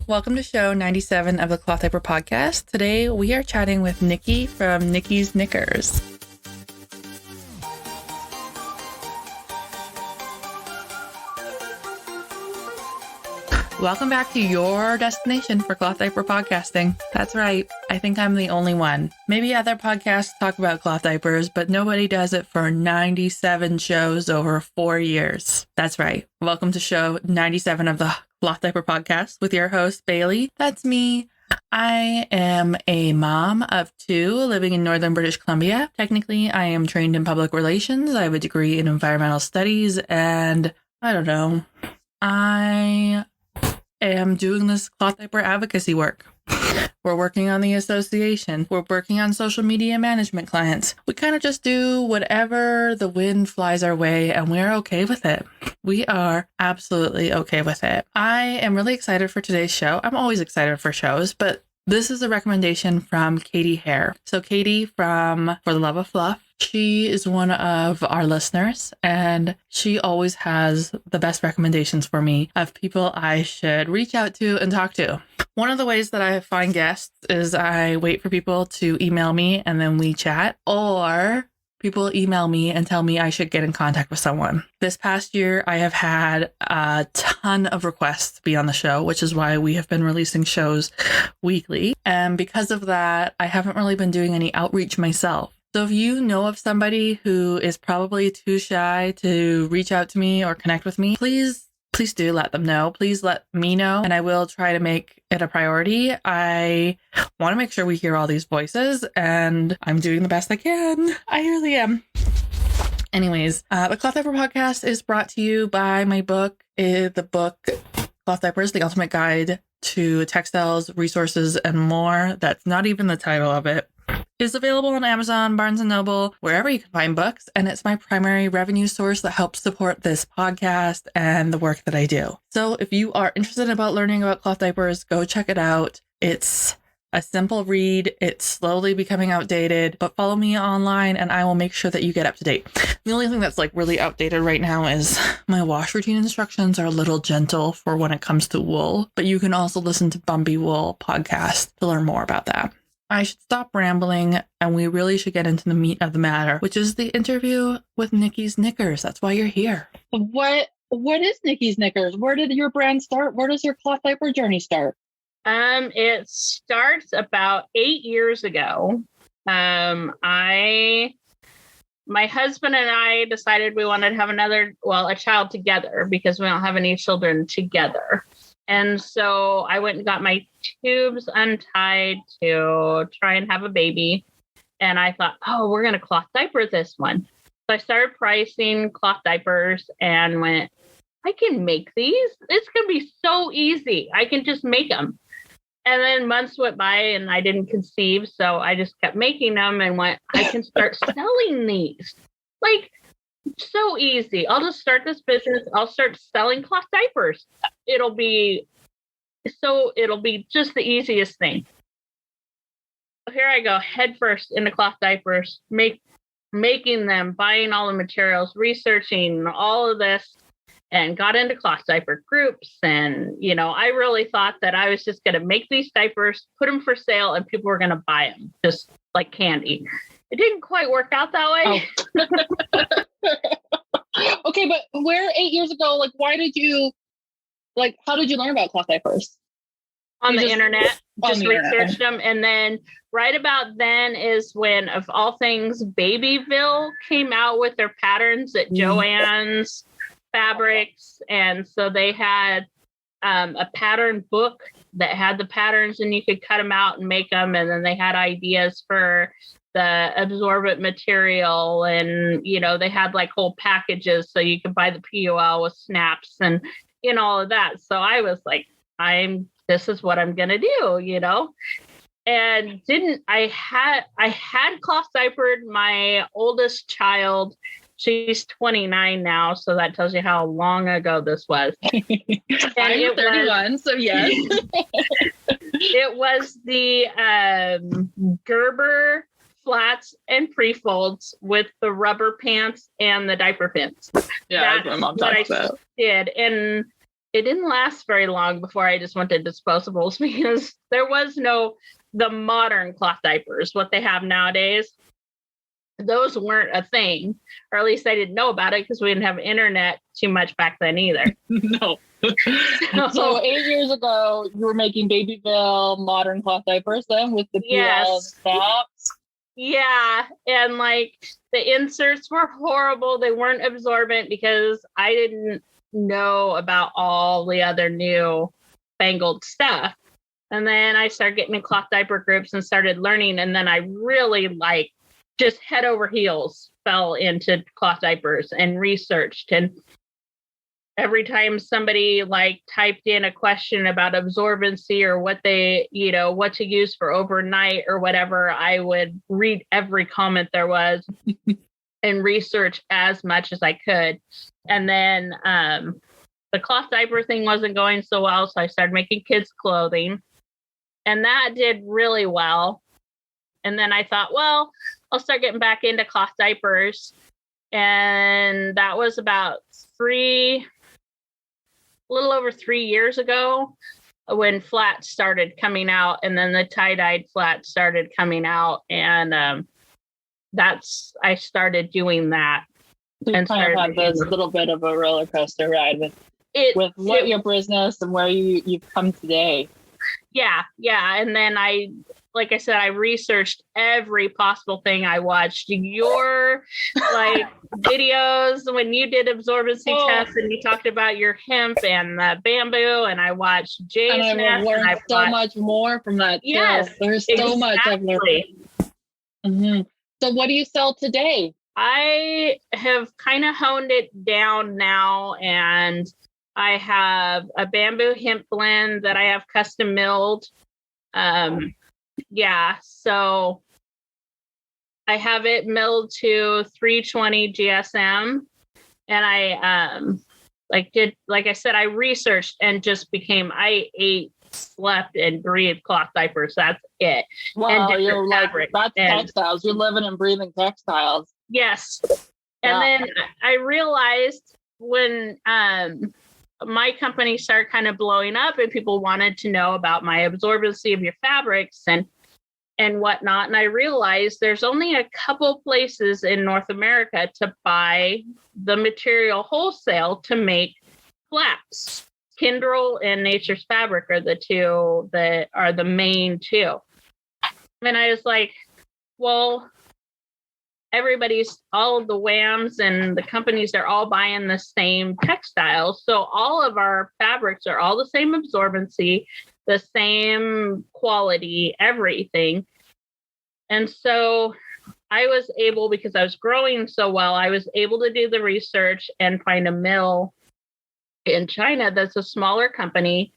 Welcome to show 97 of the Cloth Diaper Podcast. Today we are chatting with Nicki from Nicki's Knickers. Welcome back to your destination for cloth diaper podcasting. That's right. I think I'm the only one. Maybe other podcasts talk about cloth diapers, but nobody does it for 97 shows over 4 years. That's right. Welcome to show 97 of the Cloth Diaper Podcast with your host, Bailey. That's me. I am a mom of 2 living in northern British Columbia. Technically, I am trained in public relations. I have a degree in environmental studies, and I don't know. I am doing this cloth diaper advocacy work. We're working on the association. We're working on social media management clients. We kind of just do whatever the wind flies our way, and we're okay with it. We are absolutely okay with it. I am really excited for today's show. I'm always excited for shows, but this is a recommendation from Katie Hare. So Katie from For the Love of Fluff, she is one of our listeners, and she always has the best recommendations for me of people I should reach out to and talk to. One of the ways that I find guests is I wait for people to email me and then we chat, or people email me and tell me I should get in contact with someone. This past year, I have had a ton of requests to be on the show, which is why we have been releasing shows weekly. And because of that, I haven't really been doing any outreach myself. So if you know of somebody who is probably too shy to reach out to me or connect with me, please do let them know. Please let me know, and I will try to make it a priority. I want to make sure we hear all these voices, and I'm doing the best I can. I really am. Anyways, the Cloth Diaper Podcast is brought to you by my book. The book Cloth Diapers, The Ultimate Guide to Textiles, Resources, and More. That's not even the title of it. Is available on Amazon, Barnes & Noble, wherever you can find books, and it's my primary revenue source that helps support this podcast and the work that I do. So if you are interested about learning about cloth diapers, go check it out. It's a simple read. It's slowly becoming outdated, but follow me online and I will make sure that you get up to date. The only thing that's really outdated right now is my wash routine instructions are a little gentle for when it comes to wool, but you can also listen to Bumpy Wool podcast to learn more about that. I should stop rambling, and we really should get into the meat of the matter, which is the interview with Nicki's Knickers. That's why you're here. What is Nicki's Knickers? Where did your brand start? Where does your cloth diaper journey start? It starts about 8 years ago. My husband and I decided we wanted to have a child together because we don't have any children together. And so I went and got my tubes untied to try and have a baby. And I thought, we're going to cloth diaper this one. So I started pricing cloth diapers and went, I can make these. It's going to be so easy. I can just make them. And then months went by and I didn't conceive. So I just kept making them and went, I can start selling these. So easy. I'll just start this business. I'll start selling cloth diapers. It'll be just the easiest thing. Here I go, head first into cloth diapers, making them, buying all the materials, researching all of this, and got into cloth diaper groups. And, I really thought that I was just going to make these diapers, put them for sale, and people were going to buy them just like candy. It didn't quite work out that way. Oh. Okay, but where 8 years ago, how did you learn about cloth diapers? On the internet, just researched them. And then right about then is when, of all things, Babyville came out with their patterns at Joann's Fabrics. And so they had a pattern book that had the patterns and you could cut them out and make them. And then they had ideas for the absorbent material, and they had whole packages so you could buy the PUL with snaps and all of that. So I was like, this is what I'm gonna do, and I had cloth diapered my oldest child. She's 29 now, so that tells you how long ago this was. I'm 31, so yes. It was the Gerber flats and pre-folds with the rubber pants and the diaper pins. Yeah, that's what my mom talks about. Did. And it didn't last very long before I just went to disposables because there was the modern cloth diapers, what they have nowadays. Those weren't a thing, or at least I didn't know about it because we didn't have internet too much back then either. No. So 8 years ago, you were making Babyville modern cloth diapers then with the PL snaps? Yeah. And like the inserts were horrible. They weren't absorbent because I didn't know about all the other new fangled stuff. And then I started getting in cloth diaper groups and started learning. And then I really just head over heels fell into cloth diapers and researched. And every time somebody typed in a question about absorbency or what they, what to use for overnight or whatever, I would read every comment there was and research as much as I could. And then the cloth diaper thing wasn't going so well, so I started making kids' clothing. And that did really well. And then I thought, well, I'll start getting back into cloth diapers. And that was about a little over 3 years ago when flats started coming out, and then the tie-dyed flats started coming out. And I started doing that. So you kind of had this little bit of a roller coaster ride with your business and where you've come today. Yeah. And then like I said, I researched every possible thing. I watched your videos when you did absorbency tests and you talked about your hemp and the bamboo, and I watched Jay's and I've learned so much more from that. Yes, there's so much I've learned. Mm-hmm. So what do you sell today? I have kind of honed it down now, and I have a bamboo hemp blend that I have custom milled. So I have it milled to 320 GSM, and I researched and just I ate, slept, and breathed cloth diapers. That's it. Wow, you're that's textiles. You're living and breathing textiles. Yes. And then I realized when my company started kind of blowing up and people wanted to know about my absorbency of your fabrics and whatnot. And I realized there's only a couple places in North America to buy the material wholesale to make flats. Kindle and Nature's Fabric are the two that are the main two. And I was like, well, all of the WAMs and the companies are all buying the same textiles. So all of our fabrics are all the same absorbency, the same quality, everything. And so I was able, because I was growing so well, I was able to do the research and find a mill in China that's a smaller company,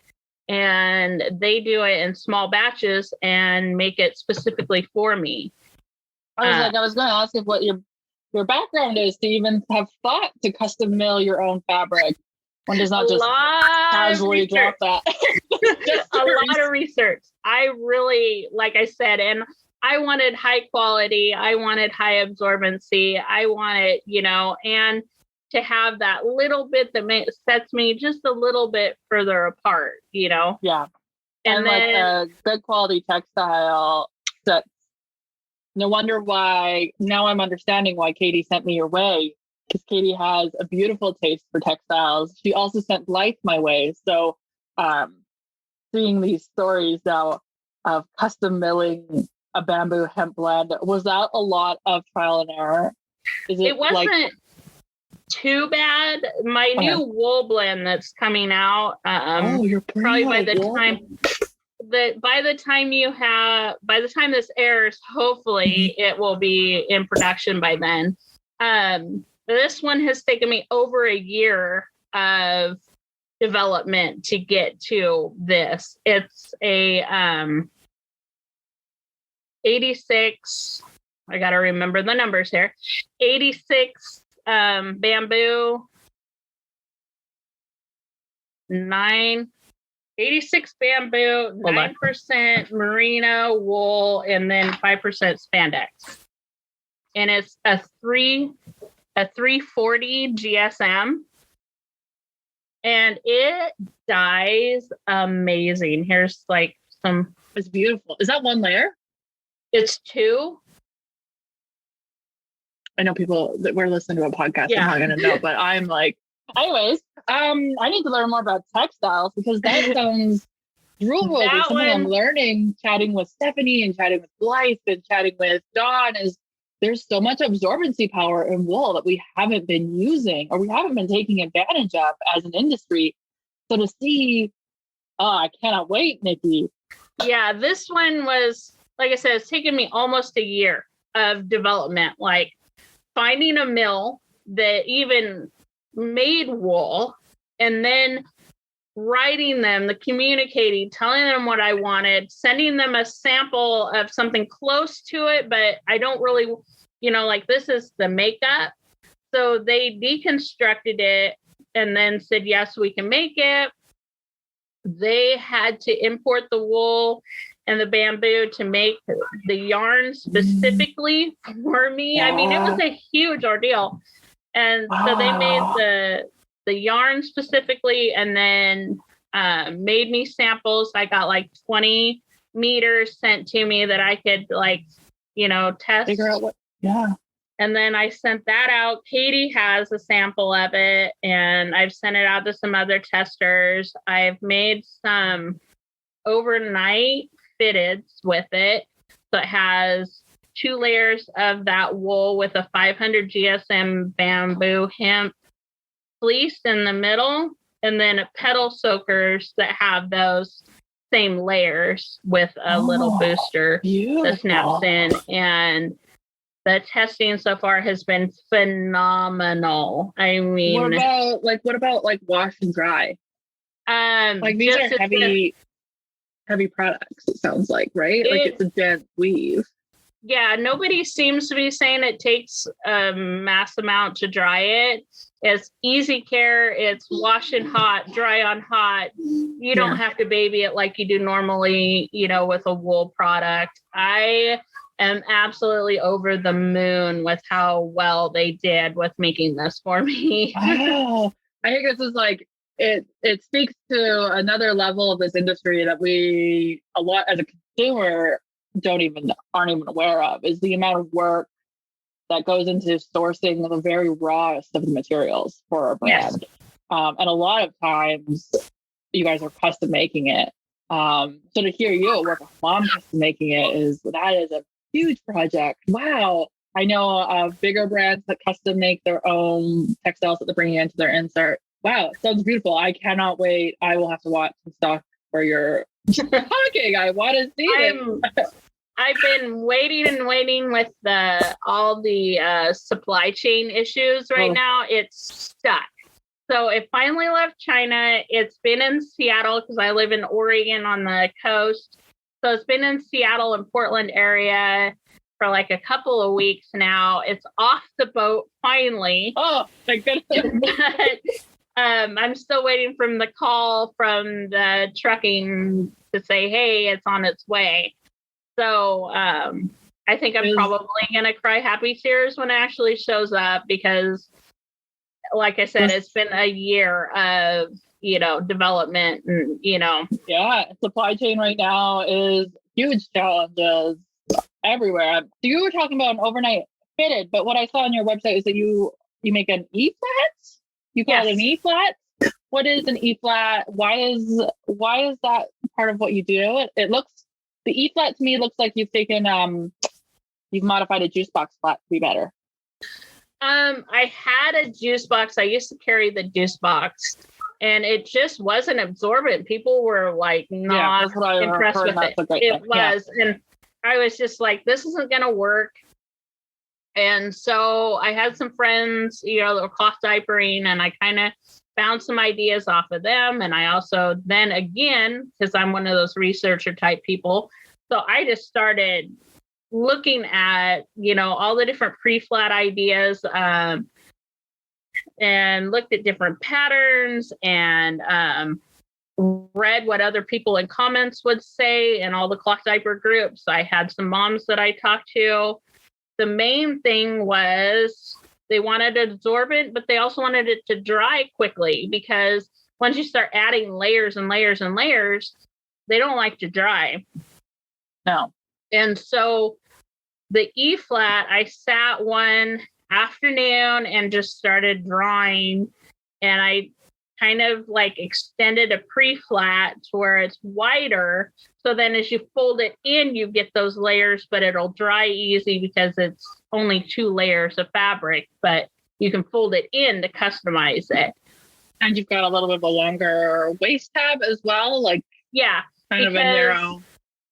and they do it in small batches and make it specifically for me. I was going to ask if what your background is to even have thought to custom mill your own fabric. One does not just casually drop that. A lot of research. I really, like I said, and I wanted high quality. I wanted high absorbency. I wanted, and to have that little bit that sets me just a little bit further apart, Yeah. And then a good quality textile sets. No wonder why, now I'm understanding why Katie sent me your way, because Katie has a beautiful taste for textiles. She also sent Blythe my way. So seeing these stories now of custom milling a bamboo hemp blend, was that a lot of trial and error? It wasn't too bad. My new wool blend that's coming out, you're probably by the time... by the time this airs, hopefully it will be in production by then. This one has taken me over a year of development to get to this. It's a 86, I got to remember the numbers here, 86 bamboo, 86 bamboo, 9% merino wool, and then 5% spandex. And it's a 340 GSM. And it dyes amazing. Here's like some. It's beautiful. Is that one layer? It's 2. I know people that we're listening to a podcast are not going to know, but I'm like, anyways, I need to learn more about textiles because that sounds drool-worthy. Something I'm learning, chatting with Stephanie and chatting with Blythe and chatting with Dawn, is there's so much absorbency power in wool that we haven't been using or we haven't been taking advantage of as an industry. So to see, I cannot wait, Nicki. Yeah, this one was, like I said, it's taken me almost a year of development, like finding a mill that even made wool and then writing them, the communicating, telling them what I wanted, sending them a sample of something close to it, but I don't really, like this is the makeup. So they deconstructed it and then said, yes, we can make it. They had to import the wool and the bamboo to make the yarn specifically for me. I mean, it was a huge ordeal. And so they made the yarn specifically and then made me samples. I got like 20 meters sent to me that I could test. Figure out what, And then I sent that out. Katie has a sample of it, and I've sent it out to some other testers. I've made some overnight fitteds with it. So it has 2 layers of that wool with a 500 GSM bamboo hemp fleece in the middle, and then petal soakers that have those same layers with a little booster that snaps in. And the testing so far has been phenomenal. I mean, what about wash and dry? Like these are heavy products, it sounds like, right? Like it's a dense weave. Yeah, nobody seems to be saying it takes a mass amount to dry it. It's easy care. It's wash in hot, dry on hot. You don't have to baby it like you do normally, with a wool product. I am absolutely over the moon with how well they did with making this for me. Wow. I think this is like, it speaks to another level of this industry that we, a lot as a consumer, aren't even aware of, is the amount of work that goes into sourcing the very rawest of the materials for a brand. Yes. And a lot of times you guys are custom making it. So to hear you work with mom custom making it is a huge project. Wow. I know bigger brands that custom make their own textiles that they're bringing into their insert. Wow. Sounds beautiful. I cannot wait. I will have to watch some stuff for your talking. I want to see it. I've been waiting with all the supply chain issues right now. It's stuck. So it finally left China. It's been in Seattle because I live in Oregon on the coast. So it's been in Seattle and Portland area for like a couple of weeks now. It's off the boat finally. Oh, thank goodness. But I'm still waiting from the call from the trucking to say, hey, it's on its way. So I think I'm probably going to cry happy tears when it actually shows up because, like I said, it's been a year of, development and, Yeah, supply chain right now is huge challenges everywhere. So you were talking about an overnight fitted, but what I saw on your website is that you make an E-flat? You call it an E-flat? What is an E-flat? Why is that part of what you do? The E-flat to me looks like you've taken, you've modified a juice box flat to be better. I had a juice box. I used to carry the juice box and it just wasn't absorbent. People were like not impressed with it. It was. Yeah. And I was just like, this isn't going to work. And so I had some friends, that were cloth diapering, and I kind of bounced some ideas off of them. And I also then again, because I'm one of those researcher type people, so I just started looking at, all the different pre-flat ideas and looked at different patterns and read what other people in comments would say in all the cloth diaper groups. I had some moms that I talked to. The main thing was they wanted it absorbent, but they also wanted it to dry quickly because once you start adding layers and layers and layers, they don't like to dry. No. And so the E flat, I sat one afternoon and just started drawing, and I kind of like extended a pre-flat to where it's wider. So then as you fold it in, you get those layers, but it'll dry easy because it's only 2 layers of fabric, but you can fold it in to customize it. And you've got a little bit of a longer waist tab as well, like kind of a narrow.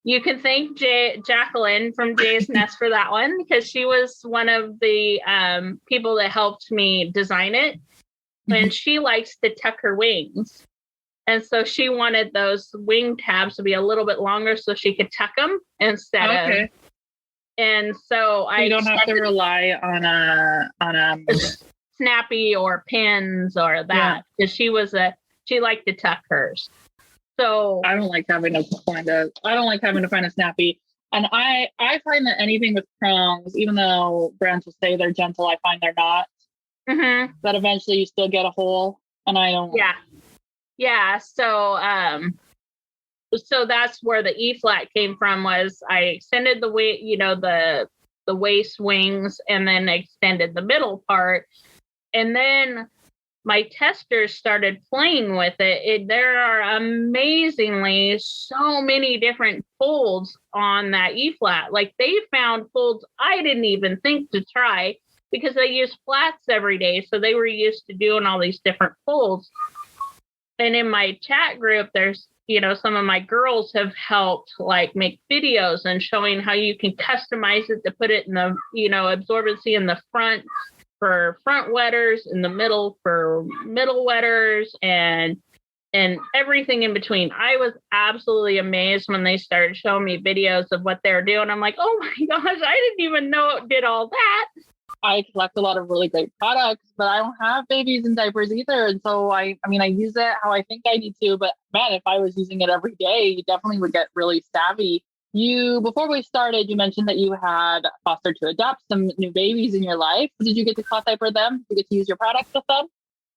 You can thank Jacqueline from Jay's Nest for that one, because she was one of the people that helped me design it. And she likes to tuck her wings. And so she wanted those wing tabs to be a little bit longer so she could tuck them instead of. And so you don't have to rely on a snappy or pins or that, because she liked to tuck hers. So I don't like having to find a snappy. And I find that anything with prongs, even though brands will say they're gentle, I find they're not. Mm-hmm. That eventually you still get a hole, and I don't. Yeah. So that's where the E flat came from. Was I extended the weight, the waist wings, and then extended the middle part, and then my testers started playing with it. There are amazingly so many different folds on that E flat. Like, they found folds I didn't even think to try, because they use flats every day. So they were used to doing all these different folds. And in my chat group, there's, some of my girls have helped like make videos and showing how you can customize it to put it in the, absorbency in the front for front wetters, in the middle for middle wetters, and everything in between. I was absolutely amazed when they started showing me videos of what they're doing. I'm like, oh my gosh, I didn't even know it did all that. I collect a lot of really great products, but I don't have babies in diapers either. And so I use it how I think I need to, but man, if I was using it every day, you definitely would get really savvy. Before we started, you mentioned that you had fostered to adopt some new babies in your life. Did you get to cloth diaper them? Did you get to use your products with them?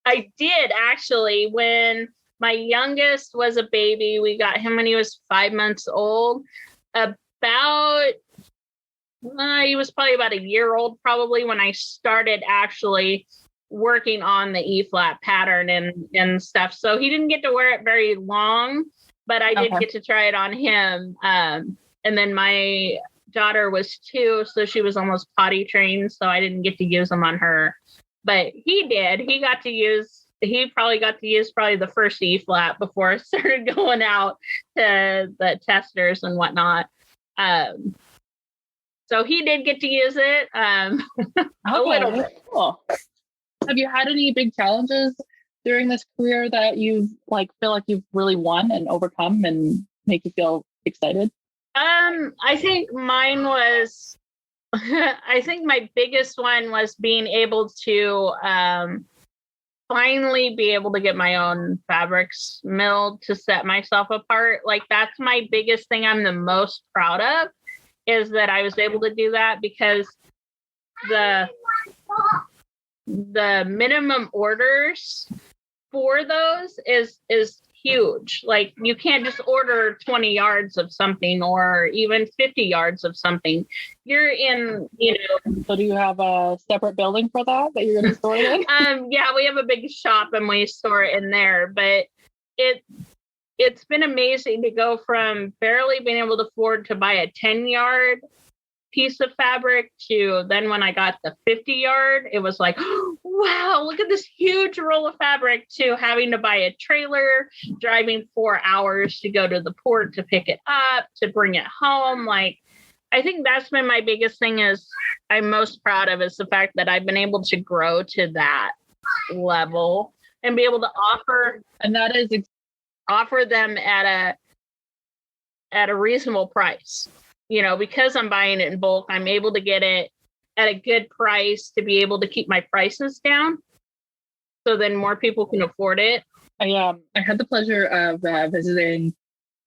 I did, actually. When my youngest was a baby, we got him when he was 5 months old. He was probably about a year old, probably, when I started actually working on the E-flat pattern and stuff. So he didn't get to wear it very long, but I did get to try it on him. And then my daughter was 2, so she was almost potty trained, so I didn't get to use them on her. But he did. He probably got to use the first E-flat before it started going out to the testers and whatnot. So he did get to use it a little bit. Cool. Have you had any big challenges during this career that you feel like you've really won and overcome and make you feel excited? I think mine was, I think my biggest one was being able to finally be able to get my own fabrics milled to set myself apart. Like, that's my biggest thing I'm the most proud of, is that I was able to do that, because the minimum orders for those is huge. Like, you can't just order 20 yards of something or even 50 yards of something. You're in, So do you have a separate building for that you're going to store it in? Yeah, we have a big shop and we store it in there, but it's been amazing to go from barely being able to afford to buy a 10-yard piece of fabric to then when I got the 50-yard, it was like, oh, wow, look at this huge roll of fabric, to having to buy a trailer, driving 4 hours to go to the port to pick it up, to bring it home. Like, I think that's been my biggest thing, is I'm most proud of, is the fact that I've been able to grow to that level and be able to offer. And that is offer them at a reasonable price. Because I'm buying it in bulk, I'm able to get it at a good price to be able to keep my prices down, so then more people can afford it. I had the pleasure of visiting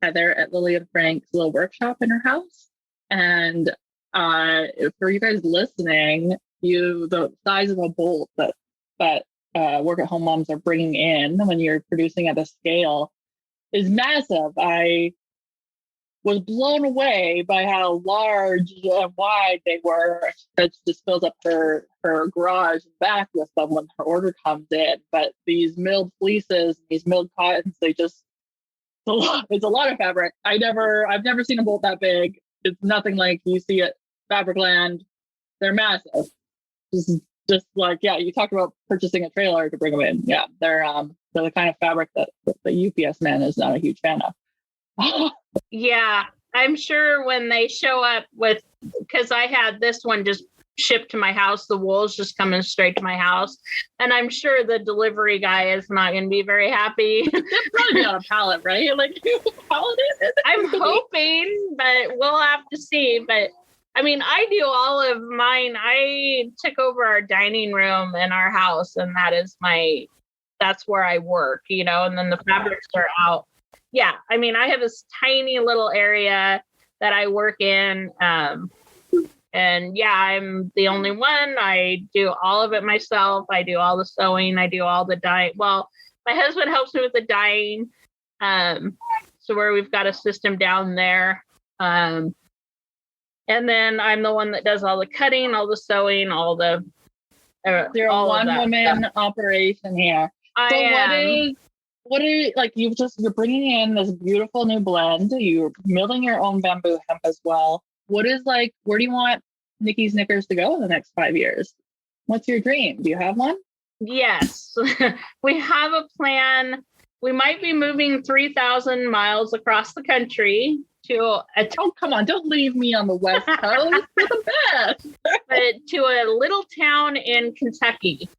Heather at Lily and Frank's little workshop in her house. And for you guys listening, the size of a bolt that work at home moms are bringing in when you're producing at the scale is massive. I was blown away by how large and wide they were. That just fills up her garage and back with them when her order comes in. But these milled fleeces, these milled cottons, it's a lot of fabric. I've never seen a bolt that big. It's nothing like you see at Fabricland. They're massive. Just like, yeah, you talk about purchasing a trailer to bring them in. Yeah, they're the kind of fabric that the UPS man is not a huge fan of. Yeah, I'm sure when they show up because I had this one just shipped to my house, the wool's just coming straight to my house, and I'm sure the delivery guy is not going to be very happy. It's probably on a pallet, right? Like, pallet is. I'm hoping, but we'll have to see. But I mean, I do all of mine. I took over our dining room in our house, and that's where I work, and then the fabrics are out. Yeah, I mean, I have this tiny little area that I work in. And yeah, I'm the only one. I do all of it myself. I do all the sewing. I do all the dyeing. Well, my husband helps me with the dyeing. So where we've got a system down there. And then I'm the one that does all the cutting, all the sewing, all the. You're a one-woman operation here. I am. What are you, like, you're bringing in this beautiful new blend. You're milling your own bamboo hemp as well. Where do you want Nicki's Knickers to go in the next 5 years? What's your dream? Do you have one? Yes, we have a plan. We might be moving 3,000 miles across the country to oh, come on. Don't leave me on the West Coast. You're the best. But to a little town in Kentucky.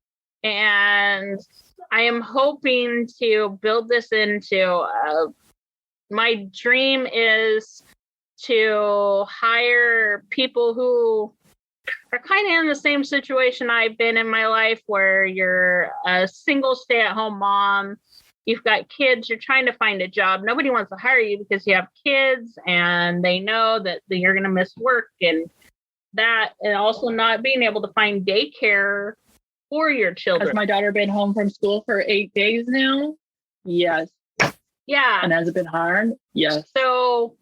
And I am hoping to build this into my dream is to hire people who are kind of in the same situation I've been in my life, where you're a single stay-at-home mom, you've got kids, you're trying to find a job. Nobody wants to hire you because you have kids and they know that you're going to miss work, and also not being able to find daycare for your children. Has my daughter been home from school for 8 days now? Yes. Yeah. And has it been hard? Yes. So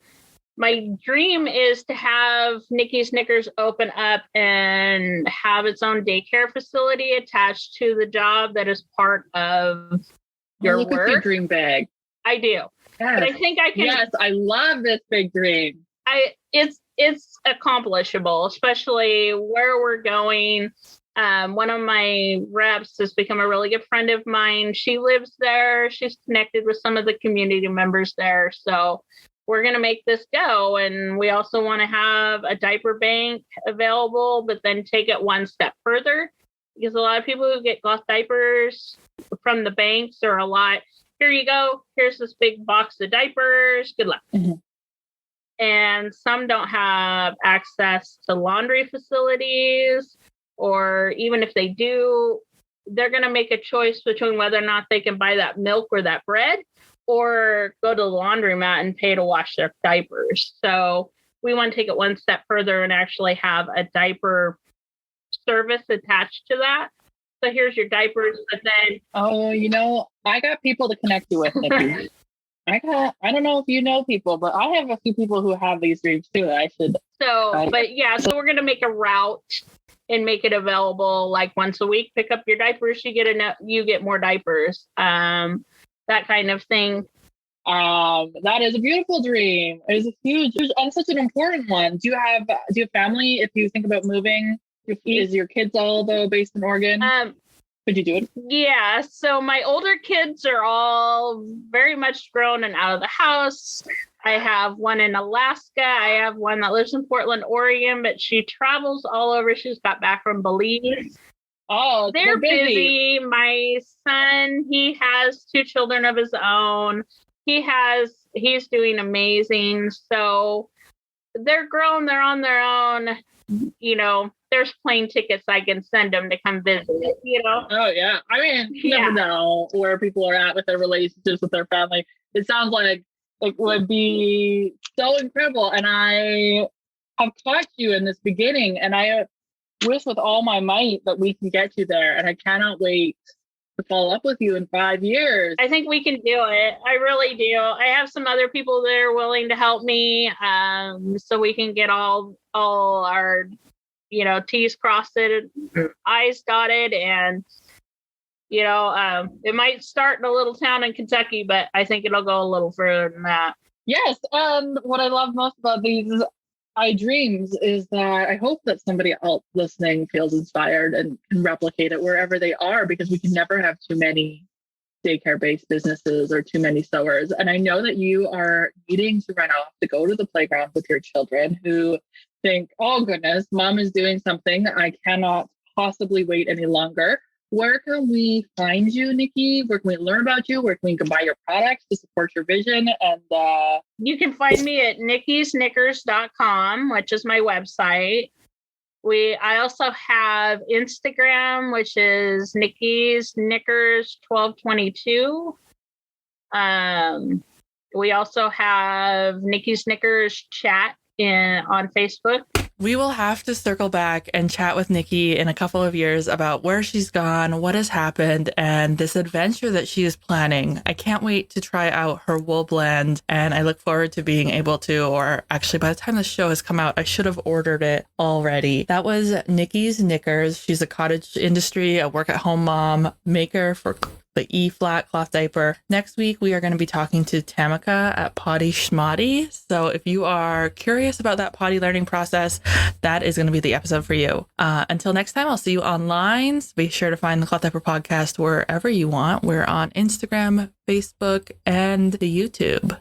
my dream is to have Nicki's Knickers open up and have its own daycare facility attached to the job that is part of your look work. At your dream bag. I do. Yes. But I think I can. Yes, I love this big dream. It's accomplishable, especially where we're going. One of my reps has become a really good friend of mine. She lives there. She's connected with some of the community members there. So we're going to make this go. And we also want to have a diaper bank available, but then take it one step further, because a lot of people who get cloth diapers from the banks are a lot. Here you go. Here's this big box of diapers. Good luck. Mm-hmm. And some don't have access to laundry facilities, or even if they do, they're going to make a choice between whether or not they can buy that milk or that bread, or go to the laundromat and pay to wash their diapers. So we want to take it one step further and actually have a diaper service attached to that. So here's your diapers, but then... Oh, I got people to connect you with, Nicki. I don't know if you know people, but I have a few people who have these dreams too that I should... So we're going to make a route and make it available like once a week. Pick up your diapers, you get more diapers. That kind of thing. That is a beautiful dream. It is a huge and such an important one. Do you have family? If you think about moving, is your kids all though based in Oregon? Could you do it? Yeah. So my older kids are all very much grown and out of the house. I have one in Alaska. I have one that lives in Portland, Oregon, but she travels all over. She's got back from Belize. Oh, they're busy. My son, he has 2 children of his own. He's doing amazing. So they're grown. They're on their own. There's plane tickets I can send them to come visit. Oh yeah. I mean, you never know where people are at with their relationships with their family. It sounds like it would be so incredible. And I have taught you in this beginning, and I wish with all my might that we can get you there. And I cannot wait to follow up with you in 5 years. I think we can do it. I really do. I have some other people that are willing to help me, so we can get all our, T's crossed, I's dotted, and it might start in a little town in Kentucky, but I think it'll go a little further than that. Yes, and what I love most about these iDreams is that I hope that somebody else listening feels inspired and can replicate it wherever they are, because we can never have too many daycare-based businesses or too many sewers. And I know that you are needing to run off to go to the playground with your children who think, oh goodness, mom is doing something. I cannot possibly wait any longer. Where can we find you, Nicki? Where can we learn about you? Where can we buy your products to support your vision? And you can find me at nickysnickers.com, which is my website. I also have Instagram, which is Nicki's Knickers 1222. We also have Nicki's Knickers chat on Facebook. We will have to circle back and chat with Nicki in a couple of years about where she's gone, what has happened, and this adventure that she is planning. I can't wait to try out her wool blend, and I look forward to being able to, or actually by the time the show has come out, I should have ordered it already. That was Nicki's Knickers. She's a cottage industry, a work-at-home mom, maker for the E-flat cloth diaper. Next week, we are going to be talking to Tamika at Potty Schmotty. So if you are curious about that potty learning process, that is going to be the episode for you. Until next time, I'll see you online. So be sure to find the Cloth Diaper Podcast wherever you want. We're on Instagram, Facebook, and the YouTube.